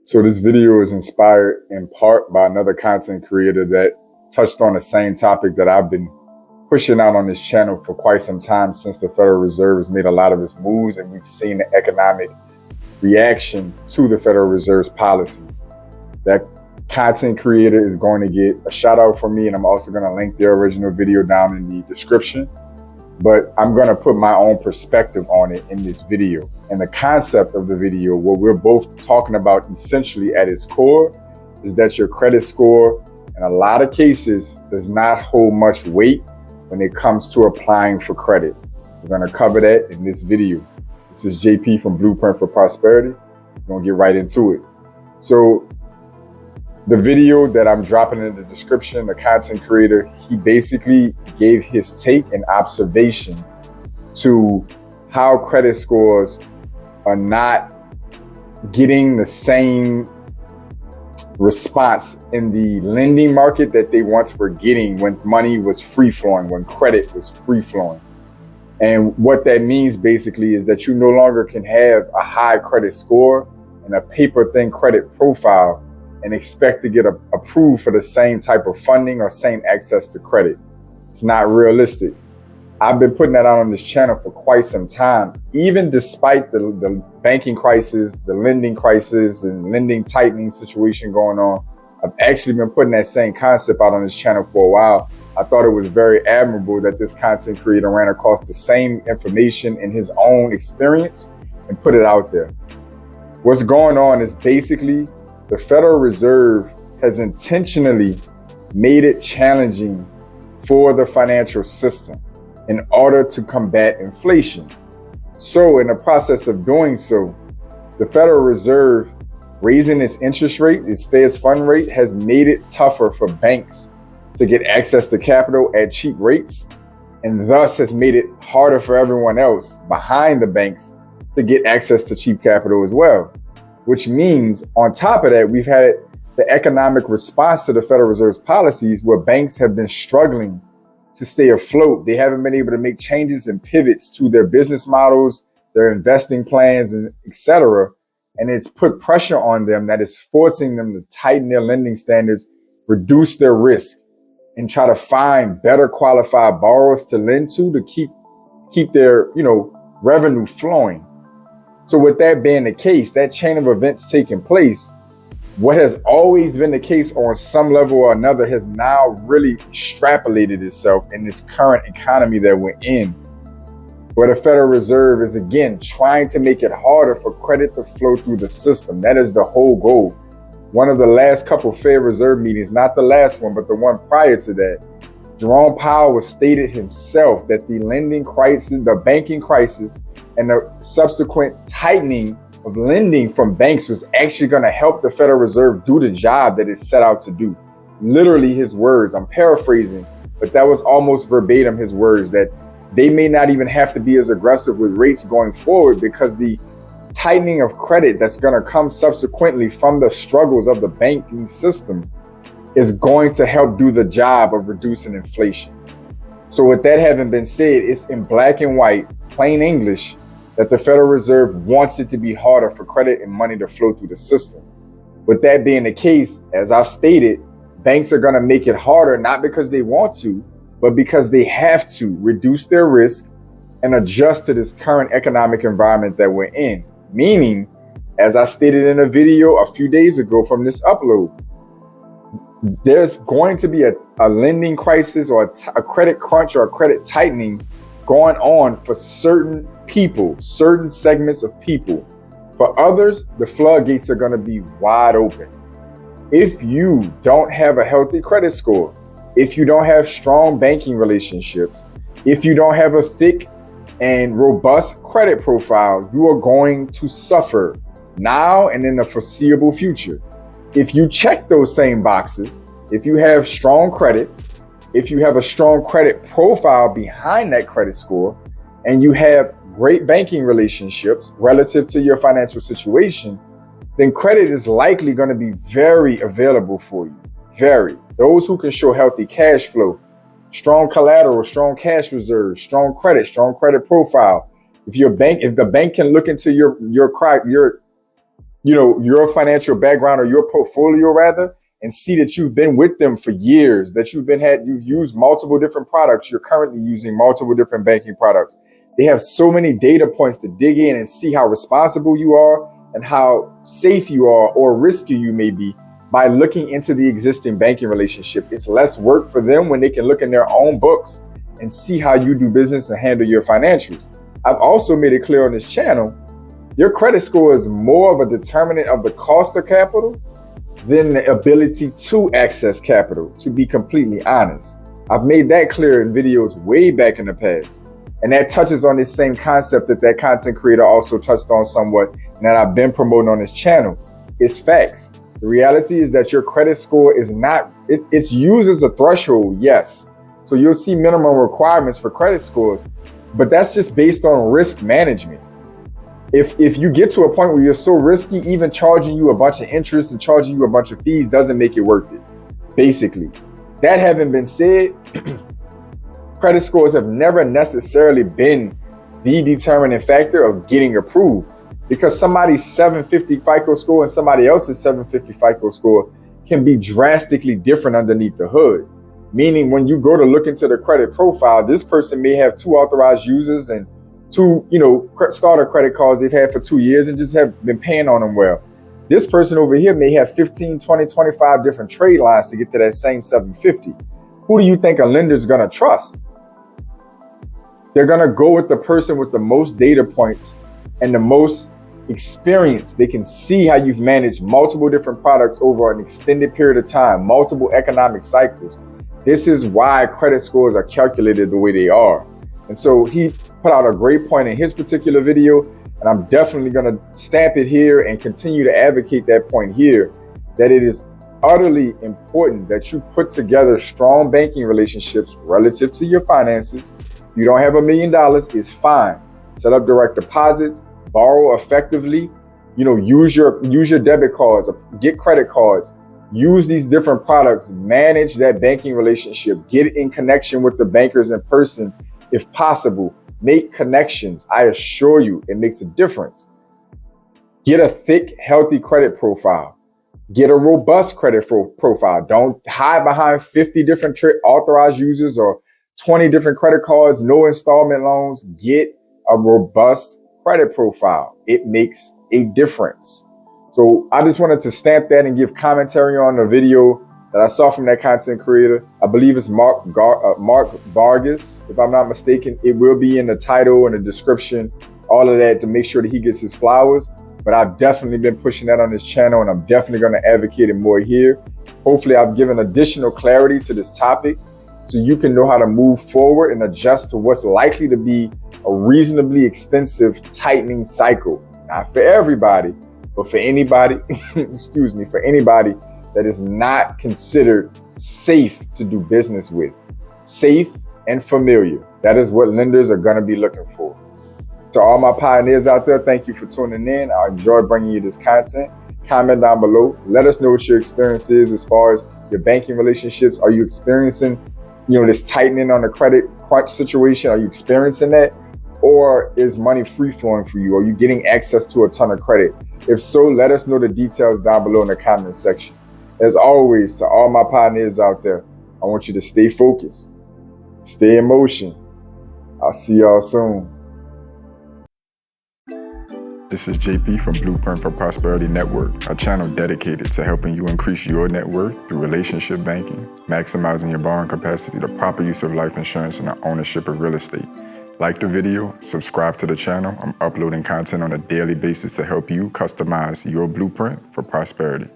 So this video is inspired in part by another content creator that touched on the same topic that I've been pushing out on this channel for quite some time, since the Federal Reserve has made a lot of its moves and we've seen the economic reaction to the Federal Reserve's policies. That content creator is going to get a shout out from me, and I'm also going to link their original video down in the description. But I'm going to put my own perspective on it in this video. And the concept of the video, what we're both talking about essentially at its core, is that your credit score in a lot of cases does not hold much weight when it comes to applying for credit. We're going to cover that in this video. This is JP from Blueprint for Prosperity. We're going to get right into it. So the video that I'm dropping in the description, the content creator, he basically gave his take and observation to how credit scores are not getting the same response in the lending market that they once were getting when money was free flowing, when credit was free flowing. And what that means basically is that you no longer can have a high credit score and a paper thin credit profile and expect to get approved for the same type of funding or same access to credit. It's not realistic. I've been putting that out on this channel for quite some time, even despite the banking crisis, the lending crisis and lending tightening situation going on. I've actually been putting that same concept out on this channel for a while. I thought it was very admirable that this content creator ran across the same information in his own experience and put it out there. What's going on is basically the Federal Reserve has intentionally made it challenging for the financial system in order to combat inflation. So in the process of doing so, the Federal Reserve raising its interest rate, its Fed's fund rate, has made it tougher for banks to get access to capital at cheap rates, and thus has made it harder for everyone else behind the banks to get access to cheap capital as well. Which means on top of that, we've had the economic response to the Federal Reserve's policies where banks have been struggling to stay afloat. They haven't been able to make changes and pivots to their business models, their investing plans, and etc. And it's put pressure on them that is forcing them to tighten their lending standards, reduce their risk, and try to find better qualified borrowers to lend to keep their, revenue flowing. So with that being the case, that chain of events taking place, what has always been the case on some level or another has now really extrapolated itself in this current economy that we're in, where the Federal Reserve is again trying to make it harder for credit to flow through the system. That is the whole goal. One of the last couple Fed Reserve meetings, not the last one, but the one prior to that, Jerome Powell stated himself that the lending crisis, the banking crisis, and the subsequent tightening of lending from banks was actually going to help the Federal Reserve do the job that it set out to do. Literally his words, I'm paraphrasing, but that was almost verbatim his words, that they may not even have to be as aggressive with rates going forward because the tightening of credit that's going to come subsequently from the struggles of the banking system is going to help do the job of reducing inflation. So with that having been said, it's in black and white, plain English, that the Federal Reserve wants it to be harder for credit and money to flow through the system. With that being the case, as I've stated, banks are going to make it harder, not because they want to, but because they have to reduce their risk and adjust to this current economic environment that we're in. Meaning, as I stated in a video a few days ago from this upload, there's going to be a lending crisis or a credit crunch or a credit tightening going on for certain people, certain segments of people. For others, the floodgates are going to be wide open. If you don't have a healthy credit score, if you don't have strong banking relationships, if you don't have a thick and robust credit profile, you are going to suffer now and in the foreseeable future. If you check those same boxes, if you have strong credit, if you have a strong credit profile behind that credit score, and you have great banking relationships relative to your financial situation, then credit is likely going to be very available for you. Very. Those who can show healthy cash flow, strong collateral, strong cash reserves, strong credit profile. If the bank can look into your your financial background or your portfolio rather, and see that you've been with them for years, that you've used multiple different products. You're currently using multiple different banking products. They have so many data points to dig in and see how responsible you are and how safe you are or risky you may be by looking into the existing banking relationship. It's less work for them when they can look in their own books and see how you do business and handle your financials. I've also made it clear on this channel, your credit score is more of a determinant of the cost of capital than the ability to access capital, to be completely honest. I've made that clear in videos way back in the past. And that touches on this same concept that content creator also touched on somewhat and that I've been promoting on this channel. It's facts. The reality is that your credit score is not, it's used as a threshold, yes. So you'll see minimum requirements for credit scores, but that's just based on risk management. If you get to a point where you're so risky, even charging you a bunch of interest and charging you a bunch of fees doesn't make it worth it, basically. That having been said, credit scores have never necessarily been the determining factor of getting approved, because somebody's 750 FICO score and somebody else's 750 FICO score can be drastically different underneath the hood. Meaning when you go to look into the credit profile, this person may have 2 authorized users and 2, starter credit cards they've had for 2 years and just have been paying on them well. This person over here may have 15, 20, 25 different trade lines to get to that same 750. Who do you think a lender's gonna trust? They're gonna go with the person with the most data points and the most experience. They can see how you've managed multiple different products over an extended period of time, multiple economic cycles. This is why credit scores are calculated the way they are. And so he put out a great point in his particular video, and I'm definitely gonna stamp it here and continue to advocate that point here, that it is utterly important that you put together strong banking relationships relative to your finances. If you don't have $1 million, it's fine. Set up direct deposits, borrow effectively, use your debit cards, get credit cards, use these different products, manage that banking relationship, get in connection with the bankers in person if possible. Make connections. I assure you, it makes a difference. Get a thick, healthy credit profile. Get a robust credit profile. Don't hide behind 50 different authorized users or 20 different credit cards, no installment loans. Get a robust credit profile. It makes a difference. So I just wanted to stamp that and give commentary on the video that I saw from that content creator. I believe it's Mark Vargas, if I'm not mistaken. It will be in the title and the description, all of that, to make sure that he gets his flowers. But I've definitely been pushing that on this channel, and I'm definitely going to advocate it more here. Hopefully I've given additional clarity to this topic so you can know how to move forward and adjust to what's likely to be a reasonably extensive tightening cycle. Not for everybody, but for anybody, for anybody that is not considered safe to do business with. Safe and familiar. That is what lenders are going to be looking for. To all my pioneers out there, thank you for tuning in. I enjoy bringing you this content. Comment down below. Let us know what your experience is as far as your banking relationships. Are you experiencing, this tightening on the credit crunch situation? Are you experiencing that? Or is money free flowing for you? Are you getting access to a ton of credit? If so, let us know the details down below in the comment section. As always, to all my pioneers out there, I want you to stay focused, stay in motion. I'll see y'all soon. This is JP from Blueprint for Prosperity Network, a channel dedicated to helping you increase your net worth through relationship banking, maximizing your borrowing capacity, the proper use of life insurance, and the ownership of real estate. Like the video, subscribe to the channel. I'm uploading content on a daily basis to help you customize your blueprint for prosperity.